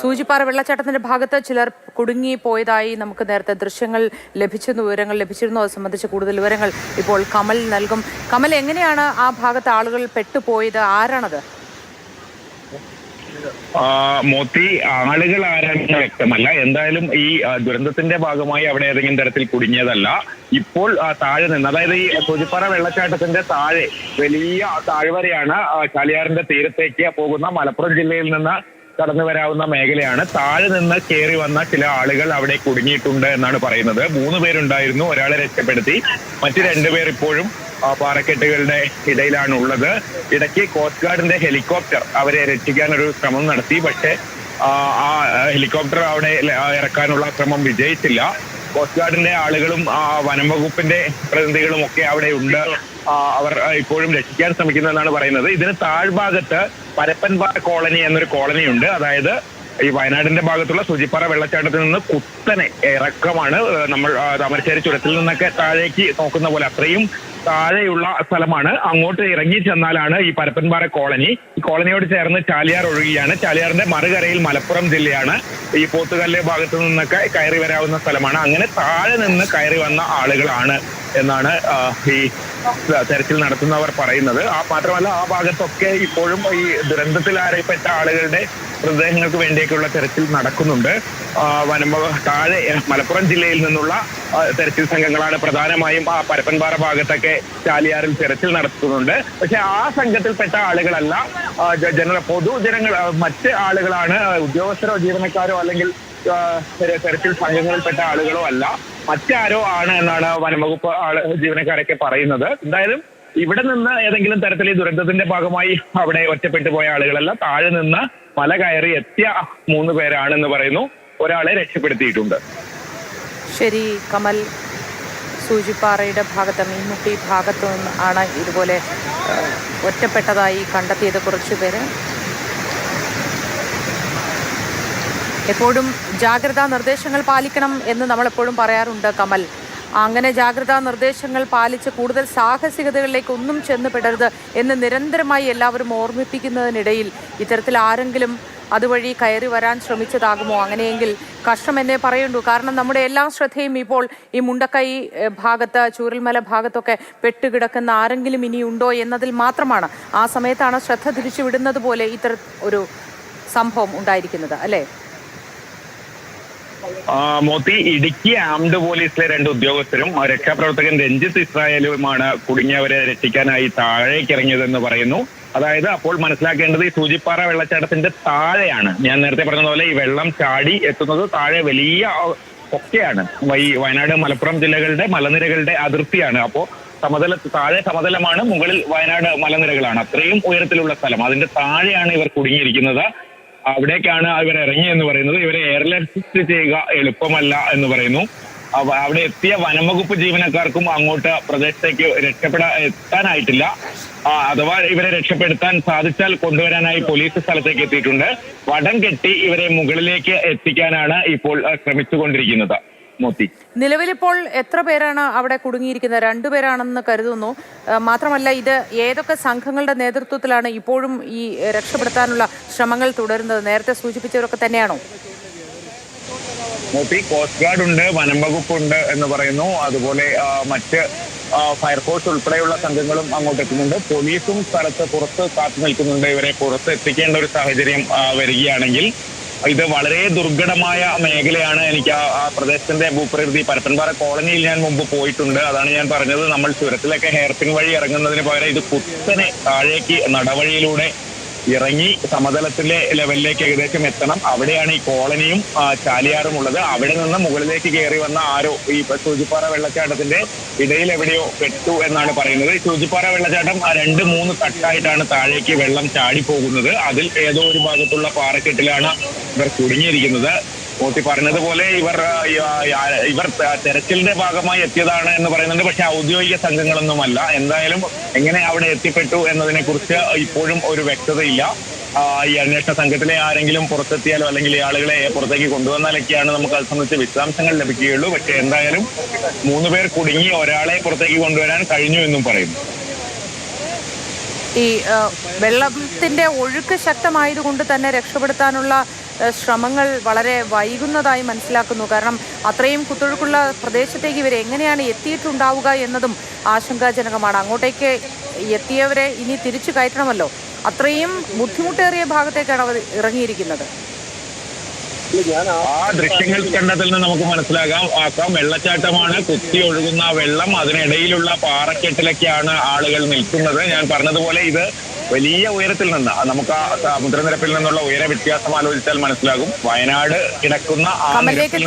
സൂചിപ്പാറ വെള്ളച്ചാട്ടത്തിന്റെ ഭാഗത്ത് ചിലർ കുടുങ്ങിപ്പോയതായി നമുക്ക് നേരത്തെ ദൃശ്യങ്ങൾ വിവരങ്ങൾ ലഭിച്ചിരുന്നു. അത് സംബന്ധിച്ച് കൂടുതൽ വിവരങ്ങൾ ഇപ്പോൾ കമൽ നൽകും. കമൽ, എങ്ങനെയാണ് ആ ഭാഗത്ത് ആളുകൾ പെട്ടുപോയത്? ആരാണത്? മോത്തി, ആളുകൾ ആരാണെന്ന് വ്യക്തമല്ല. എന്തായാലും ഈ ദുരന്തത്തിന്റെ ഭാഗമായി അവിടെ ഏതെങ്കിലും തരത്തിൽ കുടുങ്ങിയതല്ല. ഇപ്പോൾ താഴെ നിന്ന്, അതായത് ഈ സൂചിപ്പാറ വെള്ളച്ചാട്ടത്തിന്റെ താഴെ വലിയ താഴ്വരയാണ്. ചാലിയാറിന്റെ തീരത്തേക്ക് പോകുന്ന മലപ്പുറം ജില്ലയിൽ നിന്ന് കടന്നു വരാവുന്ന മേഖലയാണ്. താഴെ നിന്ന് കയറി വന്ന ചില ആളുകൾ അവിടെ കുടുങ്ങിയിട്ടുണ്ട് എന്നാണ് പറയുന്നത്. 3 പേരുണ്ടായിരുന്നു, ഒരാളെ രക്ഷപ്പെടുത്തി. മറ്റു 2 പേർ ഇപ്പോഴും പാറക്കെട്ടുകളുടെ ഇടയിലാണ് ഉള്ളത്. ഇടയ്ക്ക് കോസ്റ്റ് ഗാർഡിന്റെ ഹെലികോപ്റ്റർ അവരെ രക്ഷിക്കാനൊരു ശ്രമം നടത്തി. പക്ഷേ ആ ഹെലികോപ്റ്റർ അവിടെ ഇറക്കാനുള്ള ശ്രമം വിജയിച്ചില്ല. കോസ്റ്റ് ഗാർഡിന്റെ ആളുകളും വനം വകുപ്പിന്റെ പ്രതിനിധികളും ഒക്കെ അവിടെ ഉണ്ട്. അവർ ഇപ്പോഴും രക്ഷിക്കാൻ ശ്രമിക്കുന്നതെന്നാണ് പറയുന്നത്. ഇതിന് താഴ്ഭാഗത്ത് പരപ്പൻപാറ കോളനി എന്നൊരു കോളനി ഉണ്ട്. അതായത് ഈ വയനാടിന്റെ ഭാഗത്തുള്ള സൂചിപ്പാറ വെള്ളച്ചാട്ടത്തിൽ നിന്ന് കുത്തനെ ഇറക്കമാണ്. നമ്മൾ താമരശ്ശേരി ചുരത്തിൽ നിന്നൊക്കെ താഴേക്ക് നോക്കുന്ന പോലെ അത്രയും താഴെയുള്ള സ്ഥലമാണ്. അങ്ങോട്ട് ഇറങ്ങി ചെന്നാലാണ് ഈ പരപ്പൻപാറ കോളനി. ഈ കോളനിയോട് ചേർന്ന് ചാലിയാർ ഒഴുകിയാണ്. ചാലിയാറിന്റെ മറുകരയിൽ മലപ്പുറം ജില്ലയാണ്. ഈ പോത്തുകല്ല് ഭാഗത്തു നിന്നൊക്കെ കയറി വരാവുന്ന സ്ഥലമാണ്. അങ്ങനെ താഴെ നിന്ന് കയറി വന്ന ആളുകളാണ് എന്നാണ് ഈ തെരച്ചിൽ നടത്തുന്നവർ പറയുന്നത്. മാത്രമല്ല ആ ഭാഗത്തൊക്കെ ഇപ്പോഴും ഈ ദുരന്തത്തിൽ അറിയപ്പെട്ട ആളുകളുടെ മൃതദേഹങ്ങൾക്ക് വേണ്ടിയൊക്കെയുള്ള തെരച്ചിൽ നടക്കുന്നുണ്ട്. താഴെ മലപ്പുറം ജില്ലയിൽ നിന്നുള്ള തെരച്ചിൽ സംഘങ്ങളാണ് പ്രധാനമായും ആ പരപ്പൻപാറ ഭാഗത്തൊക്കെ ചാലിയാറിൽ തെരച്ചിൽ നടത്തുന്നുണ്ട്. പക്ഷെ ആ സംഘത്തിൽപ്പെട്ട ആളുകളല്ല, പൊതുജനങ്ങൾ, മറ്റ് ആളുകളാണ്. ഉദ്യോഗസ്ഥരോ ജീവനക്കാരോ അല്ലെങ്കിൽ തെരച്ചിൽ സംഘങ്ങളിൽപ്പെട്ട ആളുകളോ അല്ല, മറ്റാരോ ആണ് എന്നാണ് വനംവകുപ്പ് ജീവനക്കാരൊക്കെ പറയുന്നത്. എന്തായാലും ഇവിടെ നിന്ന് ഏതെങ്കിലും തരത്തിൽ ഈ ദുരന്തത്തിന്റെ ഭാഗമായി അവിടെ ഒറ്റപ്പെട്ടു പോയ ആളുകളല്ല, താഴെ നിന്ന് മല കയറി എത്തിയ 3 പേരാണെന്ന് പറയുന്നു. ഒരാളെ രക്ഷപ്പെടുത്തിയിട്ടുണ്ട്. ശരി കമൽ, സൂചിപ്പാറയുടെ ഭാഗത്ത് മീൻമുട്ടി ഭാഗത്തു നിന്ന് ആണ് ഇതുപോലെ ഒറ്റപ്പെട്ടതായി കണ്ടെത്തിയത് കുറച്ചു പേര്. എപ്പോഴും ജാഗ്രതാ നിർദ്ദേശങ്ങൾ പാലിക്കണം എന്ന് നമ്മളെപ്പോഴും പറയാറുണ്ട് കമൽ. അങ്ങനെ ജാഗ്രതാ നിർദ്ദേശങ്ങൾ പാലിച്ച് കൂടുതൽ സാഹസികതകളിലേക്ക് ഒന്നും ചെന്നുപെടരുത് എന്ന് നിരന്തരമായി എല്ലാവരും ഓർമ്മിപ്പിക്കുന്നതിനിടയിൽ ഇത്തരത്തിൽ ആരെങ്കിലും അതുവഴി കയറി വരാൻ ശ്രമിച്ചതാകുമോ? അങ്ങനെയെങ്കിൽ കഷ്ടം എന്നേ പറയുള്ളൂ. കാരണം നമ്മുടെ എല്ലാ ശ്രദ്ധയും ഇപ്പോൾ ഈ മുണ്ടക്കൈ ഭാഗത്ത്, ചൂരൽമല ഭാഗത്തൊക്കെ പെട്ടുകിടക്കുന്ന ആരെങ്കിലും ഇനിയുണ്ടോ എന്നതിൽ മാത്രമാണ്. ആ സമയത്താണ് ശ്രദ്ധ തിരിച്ചുവിടുന്നത് പോലെ ഇത്തരം ഒരു സംഭവം ഉണ്ടായിരിക്കുന്നത്, അല്ലേ? മോത്തി, ഇടുക്കി ആംഡ് പോലീസിലെ 2 ഉദ്യോഗസ്ഥരും രക്ഷാപ്രവർത്തകൻ രഞ്ജിത്ത് ഇസ്രായേലുമാണ് കുടുങ്ങിയവരെ രക്ഷിക്കാനായി താഴേക്ക് ഇറങ്ങിയതെന്ന് പറയുന്നു. അതായത് അപ്പോൾ മനസ്സിലാക്കേണ്ടത് ഈ സൂചിപ്പാറ വെള്ളച്ചാട്ടത്തിന്റെ താഴെയാണ്. ഞാൻ നേരത്തെ പറഞ്ഞതുപോലെ ഈ വെള്ളം ചാടി എത്തുന്നത് താഴെ വലിയ ഒക്കെയാണ്. ഈ വയനാട് മലപ്പുറം ജില്ലകളുടെ മലനിരകളുടെ അതിർത്തിയാണ്. അപ്പോ താഴെ സമതലമാണ്, മുകളിൽ വയനാട് മലനിരകളാണ്. അത്രയും ഉയരത്തിലുള്ള സ്ഥലം. അതിന്റെ താഴെയാണ് ഇവർ കുടുങ്ങിയിരിക്കുന്നത്. അവിടേക്കാണ് ഇവർ ഇറങ്ങിയെന്ന് പറയുന്നത്. ഇവരെ എയർലിഫ്റ്റ് ചെയ്യുക എളുപ്പമല്ല എന്ന് പറയുന്നു. അവിടെ എത്തിയ വനംവകുപ്പ് ജീവനക്കാർക്കും അങ്ങോട്ട് പ്രദേശത്തേക്ക് എത്താനായിട്ടില്ല. അഥവാ ഇവരെ രക്ഷപ്പെടുത്താൻ സാധിച്ചാൽ കൊണ്ടുവരാനായി പോലീസ് സ്ഥലത്തേക്ക് എത്തിയിട്ടുണ്ട്. വടം കെട്ടി ഇവരെ മുകളിലേക്ക് എത്തിക്കാനാണ് ഇപ്പോൾ ശ്രമിച്ചുകൊണ്ടിരിക്കുന്നത്. മോത്തി, നിലവിലിപ്പോൾ എത്ര പേരാണ് അവിടെ കുടുങ്ങിയിരിക്കുന്നത്? 2 പേരാണെന്ന് കരുതുന്നു. മാത്രമല്ല, ഇത് ഏതൊക്കെ സംഘങ്ങളുടെ നേതൃത്വത്തിലാണ് ഇപ്പോഴും ഈ രക്ഷപ്പെടുത്താനുള്ള ശ്രമങ്ങൾ തുടരുന്നത്? നേരത്തെ സൂചിപ്പിച്ചവരൊക്കെ തന്നെയാണോ? മോത്തി, കോസ്റ്റ് ഗാർഡ് ഉണ്ട്, വനം വകുപ്പുണ്ട് എന്ന് പറയുന്നു. അതുപോലെ മറ്റ് ഫയർഫോഴ്സ് ഉൾപ്പെടെയുള്ള സംഘങ്ങളും അങ്ങോട്ട് എത്തുന്നുണ്ട്. പോലീസും സ്ഥലത്ത് പുറത്ത് കാത്തു നിൽക്കുന്നുണ്ട്. ഇവരെ പുറത്ത് എത്തിക്കേണ്ട ഒരു സാഹചര്യം വരികയാണെങ്കിൽ. ഇത് വളരെ ദുർഘടമായ മേഖലയാണ്. എനിക്ക് ആ പ്രദേശത്തിന്റെ ഭൂപ്രകൃതി, പരപ്പൻപാറ കോളനിയിൽ ഞാൻ മുമ്പ് പോയിട്ടുണ്ട്. അതാണ് ഞാൻ പറഞ്ഞത്, നമ്മൾ ചുരത്തിലൊക്കെ ഹെയർപിൻ വഴി ഇറങ്ങുന്നതിന് പകരം ഇത് കുത്തനെ താഴേക്ക് നടവഴിയിലൂടെ ഇറങ്ങി സമതലത്തിലെ ലെവലിലേക്ക് ഏകദേശം എത്തണം. അവിടെയാണ് ഈ കോളനിയും ചാലിയാറും ഉള്ളത്. അവിടെ നിന്ന് മുകളിലേക്ക് കയറി വന്ന ആരോ ഈ സൂചിപ്പാറ വെള്ളച്ചാട്ടത്തിന്റെ ഇടയിൽ എവിടെയോ പെട്ടു എന്നാണ് പറയുന്നത്. ഈ സൂചിപ്പാറ വെള്ളച്ചാട്ടം 2-3 തട്ടായിട്ടാണ് താഴേക്ക് വെള്ളം ചാടിപ്പോകുന്നത്. അതിൽ ഏതോ ഒരു ഭാഗത്തുള്ള പാറക്കെട്ടിലാണ് ഇവർ കുടുങ്ങിയിരിക്കുന്നത്. മോത്തി പറഞ്ഞതുപോലെ ഇവർ തെരച്ചിലിന്റെ ഭാഗമായി എത്തിയതാണ് എന്ന് പറയുന്നുണ്ട്. പക്ഷെ ഔദ്യോഗിക സംഘങ്ങളൊന്നുമല്ല. എന്തായാലും എങ്ങനെ അവിടെ എത്തിപ്പെട്ടു എന്നതിനെ കുറിച്ച് ഇപ്പോഴും ഒരു വ്യക്തതയില്ല. ഈ അന്വേഷണ സംഘത്തിലെ ആരെങ്കിലും പുറത്തെത്തിയാലോ അല്ലെങ്കിൽ ഈ ആളുകളെ പുറത്തേക്ക് കൊണ്ടുവന്നാലൊക്കെയാണ് നമുക്ക് അത് സംബന്ധിച്ച് വിശദാംശങ്ങൾ ലഭിക്കുകയുള്ളൂ. പക്ഷെ എന്തായാലും 3 പേർ കുടുങ്ങി, ഒരാളെ പുറത്തേക്ക് കൊണ്ടുവരാൻ കഴിഞ്ഞു എന്നും പറയുന്നു. ഈ വെള്ളത്തിന്റെ ഒഴുക്ക് ശക്തമായതുകൊണ്ട് തന്നെ രക്ഷപ്പെടുത്താനുള്ള ശ്രമങ്ങൾ വളരെ വൈകുന്നതായി മനസ്സിലാക്കുന്നു. കാരണം അത്രയും കുത്തൊഴുക്കുള്ള പ്രദേശത്തേക്ക് ഇവർ എങ്ങനെയാണ് എത്തിയിട്ടുണ്ടാവുക എന്നതും ആശങ്കാജനകമാണ്. അങ്ങോട്ടേക്ക് എത്തിയവരെ ഇനി തിരിച്ചു കയറ്റണമല്ലോ. അത്രയും ബുദ്ധിമുട്ടേറിയ ഭാഗത്തേക്കാണ് അവർ ഇറങ്ങിയിരിക്കുന്നത്. ആ ദൃശ്യങ്ങൾ കണ്ടതിൽ നിന്ന് നമുക്ക് മനസ്സിലാക്കാം വെള്ളച്ചാട്ടമാണ്, കുത്തി ഒഴുകുന്ന വെള്ളം, അതിനിടയിലുള്ള പാറക്കെട്ടിലൊക്കെയാണ് ആളുകൾ നിൽക്കുന്നത്. ഞാൻ പറഞ്ഞതുപോലെ ഇത് വലിയ ഉയരത്തിൽ നിന്ന് നമുക്ക് ആ സമുദ്രനിരപ്പിൽ നിന്നുള്ള ഉയര വ്യത്യാസം ആലോചിച്ചാൽ മനസ്സിലാകും. വയനാട് കിടക്കുന്ന ആ